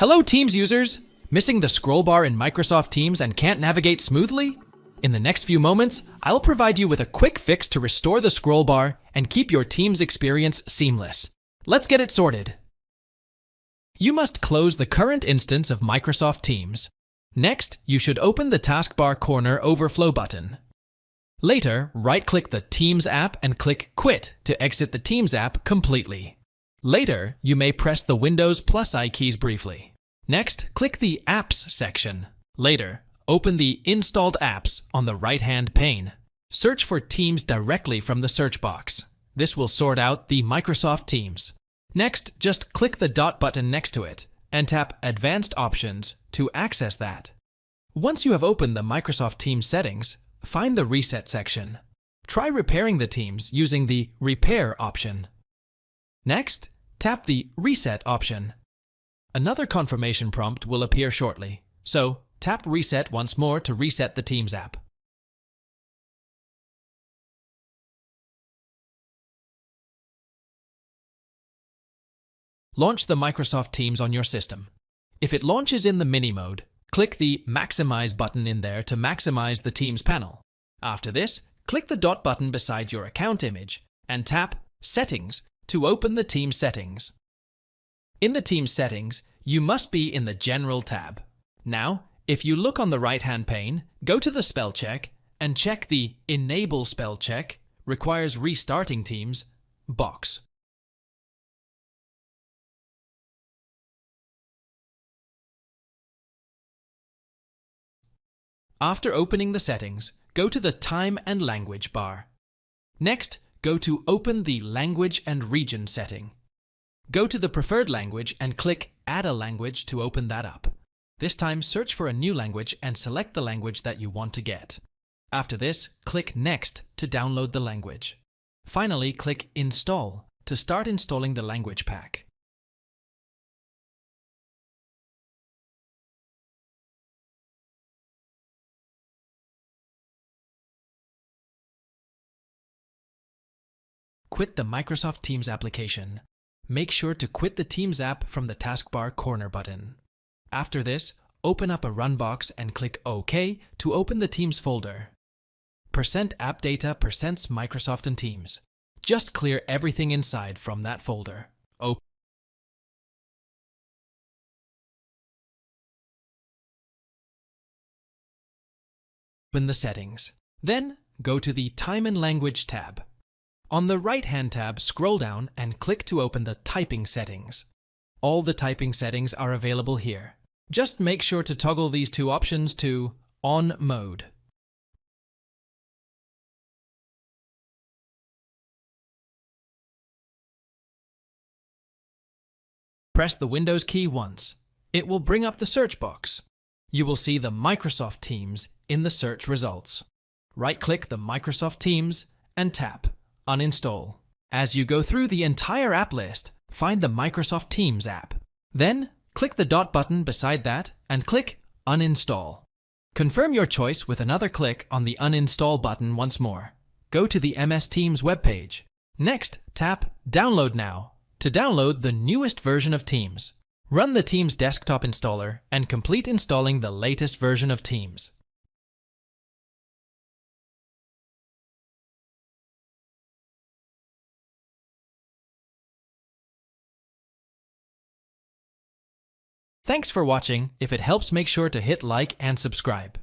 Hello Teams users! Missing the scroll bar in Microsoft Teams and can't navigate smoothly? In the next few moments, I'll provide you with a quick fix to restore the scroll bar and keep your Teams experience seamless. Let's get it sorted. You must close the current instance of Microsoft Teams. Next, you should open the taskbar corner overflow button. Later, right-click the Teams app and click Quit to exit the Teams app completely. Later, you may press the Windows plus I keys briefly. Next, click the Apps section. Later, open the Installed Apps on the right-hand pane. Search for Teams directly from the search box. This will sort out the Microsoft Teams. Next, just click the dot button next to it and tap Advanced Options to access that. Once you have opened the Microsoft Teams settings, find the Reset section. Try repairing the Teams using the Repair option. Next, tap the Reset option. Another confirmation prompt will appear shortly, so tap Reset once more to reset the Teams app. Launch the Microsoft Teams on your system. If it launches in the mini mode, click the Maximize button in there to maximize the Teams panel. After this, click the dot button beside your account image and tap Settings to open the Teams settings. In the Teams settings, you must be in the General tab. Now, if you look on the right-hand pane, go to the spell check and check the Enable spell check requires restarting Teams box. After opening the settings, go to the Time and Language bar. Next, go to Open the Language and Region setting. Go to the preferred language and click Add a language to open that up. This time, search for a new language and select the language that you want to get. After this, click Next to download the language. Finally, click Install to start installing the language pack. Quit the Microsoft Teams application. Make sure to quit the Teams app from the taskbar corner button. After this, open up a run box and click OK to open the Teams folder. %app data % Microsoft and Teams. Just clear everything inside from that folder. Open the settings. Then, go to the Time and Language tab. On the right-hand tab, scroll down and click to open the Typing settings. All the typing settings are available here. Just make sure to toggle these two options to On mode. Press the Windows key once. It will bring up the search box. You will see the Microsoft Teams in the search results. Right-click the Microsoft Teams and tap Uninstall. As you go through the entire app list, find the Microsoft Teams app. Then, click the dot button beside that and click Uninstall. Confirm your choice with another click on the Uninstall button once more. Go to the MS Teams webpage. Next, tap Download Now to download the newest version of Teams. Run the Teams desktop installer and complete installing the latest version of Teams. Thanks for watching. If it helps, make sure to hit like and subscribe.